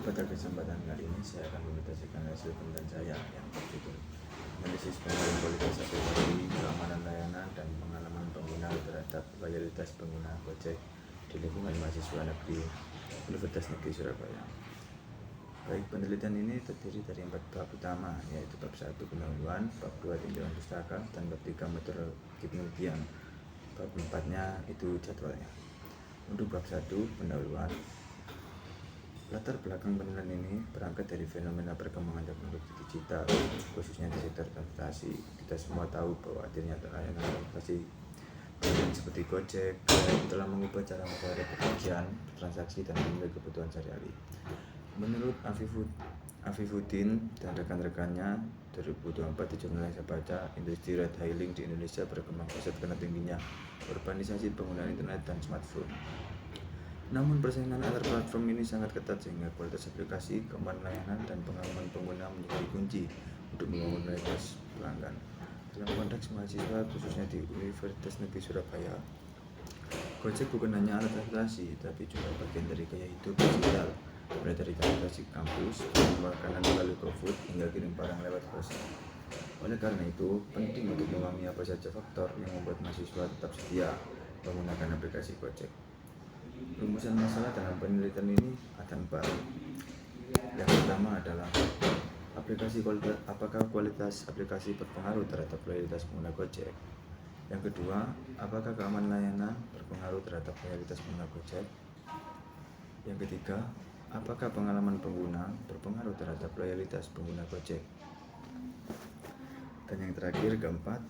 Pada kesempatan kali ini saya akan mempresentasikan hasil penelitian saya yang berjudul Analisis Penilaian Kualitas Aplikasi, Keamanan Layanan, dan Pengalaman Pengguna Terhadap Loyalitas Pengguna Gojek di lingkungan mahasiswa negeri Universitas Negeri Surabaya. Baik, penelitian ini terdiri dari 4 bab utama, yaitu bab 1 pendahuluan, bab 2 tinjauan pustaka, dan bab 3 metodologi penelitian. Bab 4-nya itu jadwalnya. Untuk bab 1 pendahuluan, latar belakang penelitian ini berangkat dari fenomena perkembangan teknologi digital, khususnya di sektor transportasi. Kita semua tahu bahwa hadirnya layanan transportasi seperti Gojek telah mengubah cara masyarakat bepergian, transaksi, dan memiliki kebutuhan sehari-hari. Menurut Afifuddin dan rekan-rekannya, 2024 di jurnal yang saya baca, industri ride hailing di Indonesia berkembang pesat karena tingginya urbanisasi penggunaan internet dan smartphone. Namun persaingan antar platform ini sangat ketat sehingga kualitas aplikasi, keamanan layanan, dan pengalaman pengguna menjadi kunci untuk membangun loyalitas pelanggan. Dalam konteks mahasiswa, khususnya di Universitas Negeri Surabaya, Gojek bukan hanya alat transportasi, tapi juga bagian dari gaya hidup digital, mulai dari transportasi kampus, makanan melalui GoFood, hingga kirim barang lewat pos. Oleh karena itu, penting untuk memahami apa saja faktor yang membuat mahasiswa tetap setia menggunakan aplikasi Gojek. Rumusan masalah dalam penelitian ini ada 4. Yang pertama adalah apakah kualitas aplikasi berpengaruh terhadap loyalitas pengguna Gojek. Yang kedua, apakah keamanan layanan berpengaruh terhadap loyalitas pengguna Gojek. Yang ketiga, apakah pengalaman pengguna berpengaruh terhadap loyalitas pengguna Gojek. Dan yang terakhir, keempat,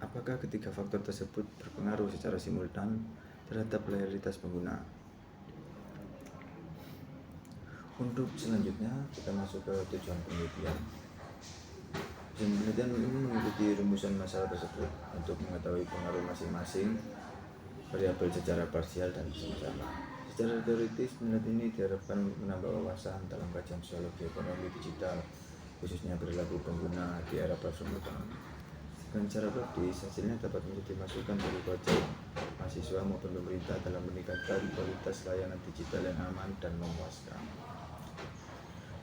apakah ketiga faktor tersebut berpengaruh secara simultan terhadap loyalitas pengguna. Untuk selanjutnya kita masuk ke tujuan penelitian. Tujuan penelitian ini mengikuti rumusan masalah tersebut untuk mengetahui pengaruh masing-masing variabel secara parsial dan bersama-sama. Secara teoritis, penelitian ini diharapkan menambah wawasan dalam kajian sosiologi ekonomi digital, khususnya perilaku pengguna di era platform ekonomi. Dan secara praktis, hasilnya dapat menjadi masukan dari Gojek, mahasiswa maupun pemerintah dalam meningkatkan kualitas layanan digital yang aman dan memuaskan.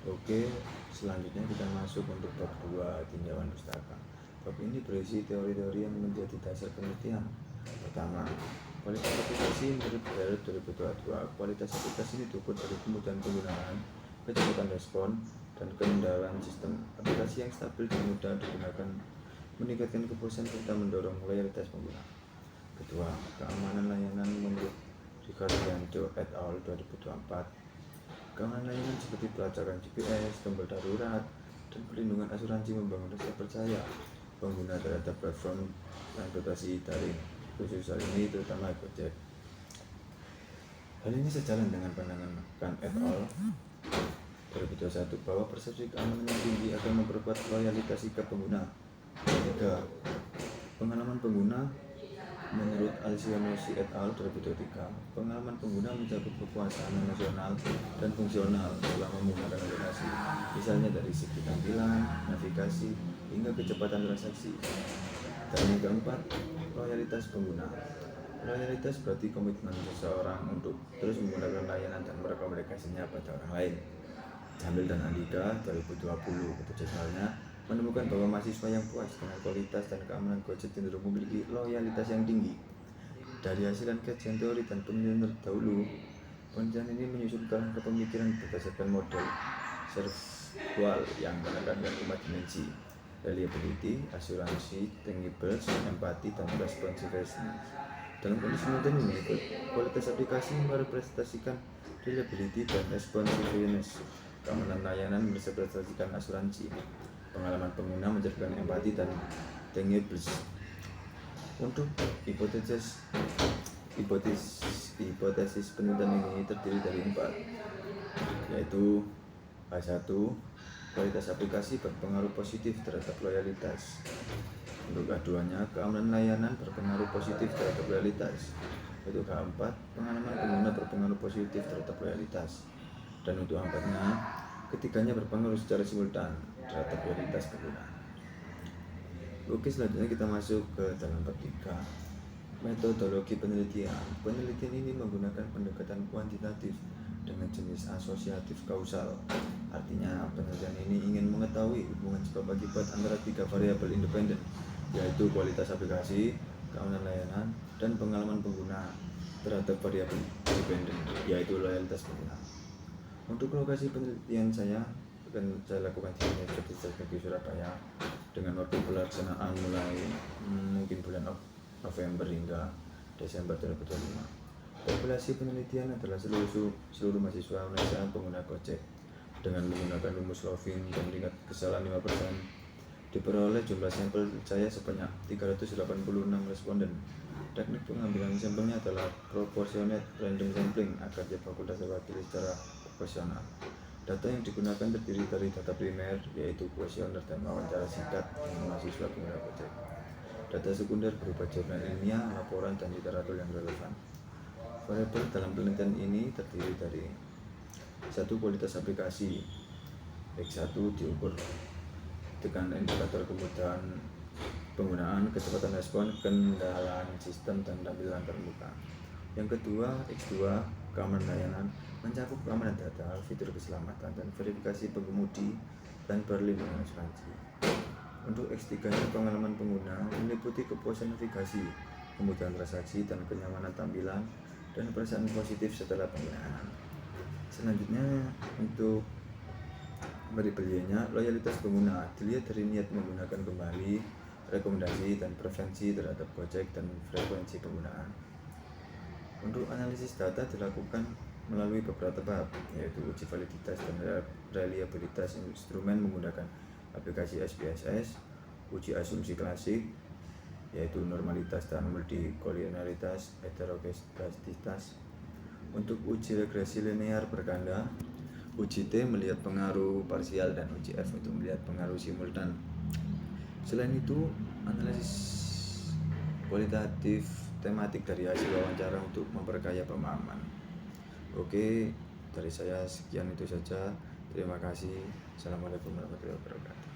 Oke, selanjutnya kita masuk untuk bab 2, tinjauan pustaka. Bab ini berisi teori-teori yang menjadi dasar penelitian. Pertama, kualitas aplikasi menurut Barrett 2022. Kualitas aplikasi ini diukur dari kemudahan penggunaan, kecepatan respon, dan kendalian sistem. Aplikasi yang stabil dan mudah digunakan meningkatkan kepuasan serta mendorong loyalitas pengguna. Kedua, keamanan layanan menurut Ricardianto et al. 2024. Keamanan layanan seperti pelacakan GPS, tombol darurat, dan perlindungan asuransi membangun rasa percaya pengguna terhadap platform transportasi daring, khusus hal ini terutama Gojek. Hal ini sejalan dengan pandangan Khan et al. 2021 bahwa persepsi keamanan yang tinggi akan memperkuat loyalitas sikap pengguna. Ketiga, pengalaman pengguna menurut Alcianosi et al. 2023, pengalaman pengguna mencakup kepuasan emosional dan fungsional selama menggunakan aplikasi, misalnya dari segi tampilan, navigasi, hingga kecepatan transaksi. Dan yang keempat, loyalitas pengguna. Loyalitas berarti komitmen seseorang untuk terus menggunakan layanan dan merekomendasikannya pada orang lain. Jamil dan Andika 2020 jadwalnya menemukan bahwa mahasiswa yang puas dengan kualitas dan keamanan Gojek cenderung memiliki loyalitas yang tinggi. Dari hasil kajian teori dan penelitian terdahulu, penelitian ini menyusun kerangka pemikiran berdasarkan model serval yang menekankan 5 dimensi: reliability, asuransi, tangibles, empati, dan responsiveness. Dalam kondisi modern ini, kualitas aplikasi merepresentasikan reliability dan responsiveness. Keamanan layanan merepresentasikan asuransi. Pengalaman pengguna mencerminkan empati dan tangibles. Untuk hipotesis penelitian ini terdiri dari 4, yaitu K1, kualitas aplikasi berpengaruh positif terhadap loyalitas. Untuk keduanya, keamanan layanan berpengaruh positif terhadap loyalitas. Untuk keempat, pengalaman pengguna berpengaruh positif terhadap loyalitas. Dan untuk keempatnya, ketiganya berpengaruh secara simultan terhadap loyalitas pengguna. Oke, selanjutnya kita masuk ke dalam bab 3, metodologi penelitian. Penelitian ini menggunakan pendekatan kuantitatif dengan jenis asosiatif kausal. Artinya penelitian ini ingin mengetahui hubungan sebab akibat antara 3 variabel independen, yaitu kualitas aplikasi, keamanan layanan, dan pengalaman pengguna terhadap variabel independen, yaitu loyalitas pengguna. Untuk lokasi penelitian saya akan saya lakukan di Universitas Negeri Surabaya dengan waktu pelaksanaan mulai mungkin bulan November hingga Desember 2025. Populasi penelitian adalah seluruh mahasiswa Indonesia pengguna Gojek dengan menggunakan rumus Lovin dan tingkat kesalahan 5%. Diperoleh jumlah sampel saya sebanyak 386 responden. Teknik pengambilan sampelnya adalah proportionate random sampling agar tiap fakultas terwakili secara proporsional. Data yang digunakan terdiri dari data primer, yaitu kuesioner dan wawancara singkat dengan mahasiswa pengguna Gojek. Data sekunder berupa jurnal ilmiah, laporan, dan literatur yang relevan. Variabel dalam penelitian ini terdiri dari 1. Kualitas aplikasi. X1 diukur dengan indikator kemudahan penggunaan, kecepatan respon, kendalaan sistem, dan tampilan terbuka. Yang kedua, X2 keamanan layanan, mencakup keamanan data, fitur keselamatan, dan verifikasi pengemudi dan perlindungan asuransi. Untuk X3 pengalaman pengguna meliputi kepuasan navigasi, kemudahan transaksi, dan kenyamanan tampilan, dan perasaan positif setelah penggunaan. Selanjutnya untuk variabelnya loyalitas pengguna dilihat dari niat menggunakan kembali, rekomendasi, dan preferensi terhadap Gojek dan frekuensi penggunaan. Untuk analisis data dilakukan melalui beberapa tahap, yaitu uji validitas dan reliabilitas instrumen menggunakan aplikasi SPSS, uji asumsi klasik, yaitu normalitas dan multikolinearitas, heterogenitas. Untuk uji regresi linear berganda, uji T melihat pengaruh parsial, dan uji F untuk melihat pengaruh simultan. Selain itu, analisis kualitatif tematik dari hasil wawancara untuk memperkaya pemahaman. Oke, dari saya sekian itu saja. Terima kasih. Assalamualaikum warahmatullahi wabarakatuh.